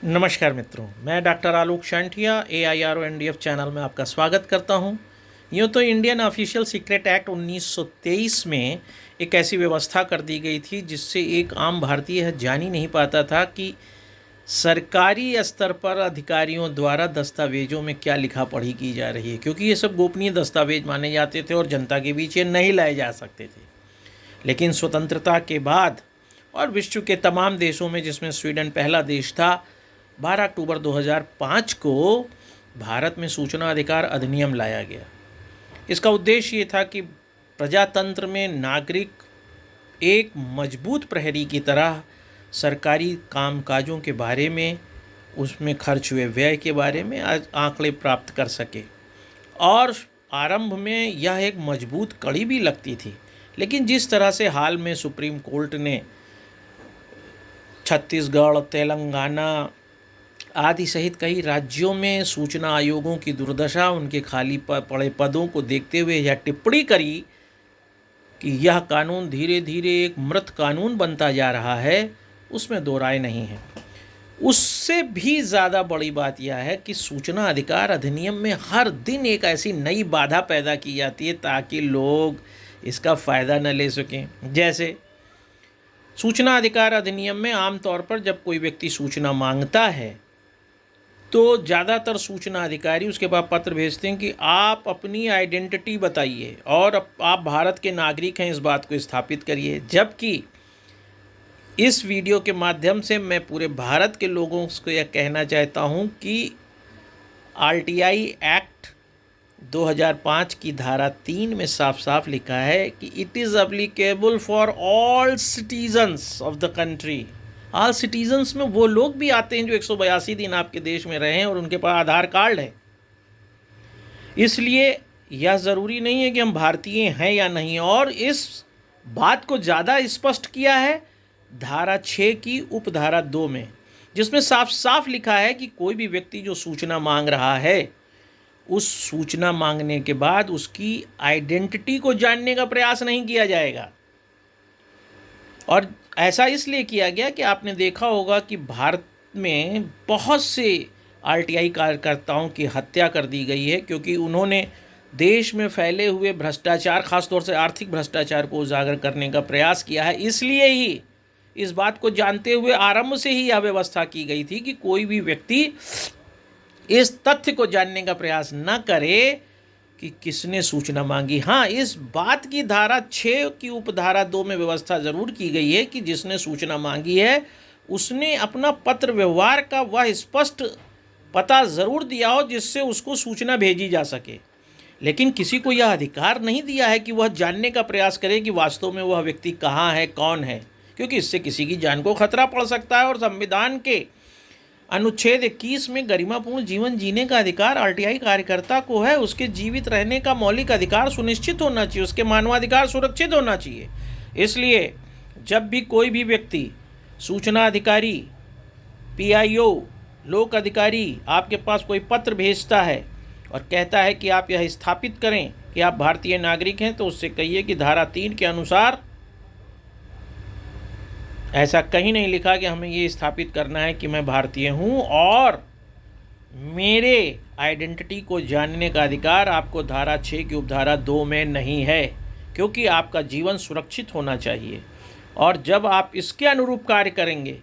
नमस्कार मित्रों, मैं डॉक्टर आलोक शांठिया AIRO NDF चैनल में आपका स्वागत करता हूं। यूँ तो इंडियन ऑफिशियल सीक्रेट एक्ट 1923 में एक ऐसी व्यवस्था कर दी गई थी जिससे एक आम भारतीय जान ही नहीं पाता था कि सरकारी स्तर पर अधिकारियों द्वारा दस्तावेजों में क्या लिखा पढ़ी की जा रही है, क्योंकि ये सब गोपनीय दस्तावेज माने जाते थे और जनता के बीच ये नहीं लाए जा सकते थे। लेकिन स्वतंत्रता के बाद और विश्व के तमाम देशों में, जिसमें स्वीडन पहला देश था, 12 अक्टूबर 2005 को भारत में सूचना अधिकार अधिनियम लाया गया। इसका उद्देश्य ये था कि प्रजातंत्र में नागरिक एक मजबूत प्रहरी की तरह सरकारी कामकाजों के बारे में, उसमें खर्च हुए व्यय के बारे में आंकड़े प्राप्त कर सके। और आरंभ में यह एक मजबूत कड़ी भी लगती थी, लेकिन जिस तरह से हाल में सुप्रीम कोर्ट ने छत्तीसगढ़, तेलंगाना आदि सहित कई राज्यों में सूचना आयोगों की दुर्दशा, उनके खाली पड़े पदों को देखते हुए यह टिप्पणी करी कि यह कानून धीरे धीरे एक मृत कानून बनता जा रहा है, उसमें दो राय नहीं है। उससे भी ज़्यादा बड़ी बात यह है कि सूचना अधिकार अधिनियम में हर दिन एक ऐसी नई बाधा पैदा की जाती है ताकि लोग इसका फ़ायदा न ले सकें। जैसे सूचना अधिकार अधिनियम में आमतौर पर जब कोई व्यक्ति सूचना मांगता है तो ज़्यादातर सूचना अधिकारी उसके पास पत्र भेजते हैं कि आप अपनी आइडेंटिटी बताइए और आप भारत के नागरिक हैं, इस बात को स्थापित करिए। जबकि इस वीडियो के माध्यम से मैं पूरे भारत के लोगों को यह कहना चाहता हूं कि RTI एक्ट 2005 की धारा 3 में साफ साफ लिखा है कि it is applicable for all citizens of the country. All citizens में वो लोग भी आते हैं जो 182 दिन आपके देश में रहे हैं और उनके पास आधार कार्ड है। इसलिए यह ज़रूरी नहीं है कि हम भारतीय हैं या नहीं। और इस बात को ज़्यादा स्पष्ट किया है धारा 6 की उपधारा 2 में, जिसमें साफ साफ लिखा है कि कोई भी व्यक्ति जो सूचना मांग रहा है, उस सूचना मांगने के बाद उसकी आइडेंटिटी को जानने का प्रयास नहीं किया जाएगा। और ऐसा इसलिए किया गया कि आपने देखा होगा कि भारत में बहुत से RTI कार्यकर्ताओं की हत्या कर दी गई है क्योंकि उन्होंने देश में फैले हुए भ्रष्टाचार, खासतौर से आर्थिक भ्रष्टाचार को उजागर करने का प्रयास किया है। इसलिए ही इस बात को जानते हुए आरंभ से ही यह व्यवस्था की गई थी कि कोई भी व्यक्ति इस तथ्य को जानने का प्रयास न करे कि किसने सूचना मांगी। हाँ, इस बात की धारा 6 की उपधारा 2 में व्यवस्था ज़रूर की गई है कि जिसने सूचना मांगी है उसने अपना पत्र व्यवहार का वह स्पष्ट पता ज़रूर दिया हो जिससे उसको सूचना भेजी जा सके। लेकिन किसी को यह अधिकार नहीं दिया है कि वह जानने का प्रयास करे कि वास्तव में वह व्यक्ति कहाँ है, कौन है, क्योंकि इससे किसी की जान को खतरा पड़ सकता है। और संविधान के अनुच्छेद 21 में गरिमापूर्ण जीवन जीने का अधिकार RTI कार्यकर्ता को है। उसके जीवित रहने का मौलिक अधिकार सुनिश्चित होना चाहिए, उसके मानवाधिकार सुरक्षित होना चाहिए। इसलिए जब भी कोई भी व्यक्ति, सूचना अधिकारी, PIO, लोक अधिकारी आपके पास कोई पत्र भेजता है और कहता है कि आप यह स्थापित करें कि आप भारतीय नागरिक हैं, तो उससे कहिए कि धारा 3 के अनुसार ऐसा कहीं नहीं लिखा कि हमें ये स्थापित करना है कि मैं भारतीय हूँ और मेरे आइडेंटिटी को जानने का अधिकार आपको धारा 6 की उपधारा 2 में नहीं है, क्योंकि आपका जीवन सुरक्षित होना चाहिए। और जब आप इसके अनुरूप कार्य करेंगे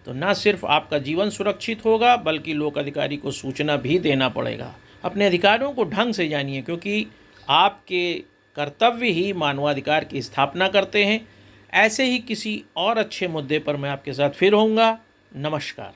तो न सिर्फ आपका जीवन सुरक्षित होगा बल्कि लोक अधिकारी को सूचना भी देना पड़ेगा। अपने अधिकारों को ढंग से जानिए, क्योंकि आपके कर्तव्य ही मानवाधिकार की स्थापना करते हैं। ऐसे ही किसी और अच्छे मुद्दे पर मैं आपके साथ फिर होऊंगा। नमस्कार।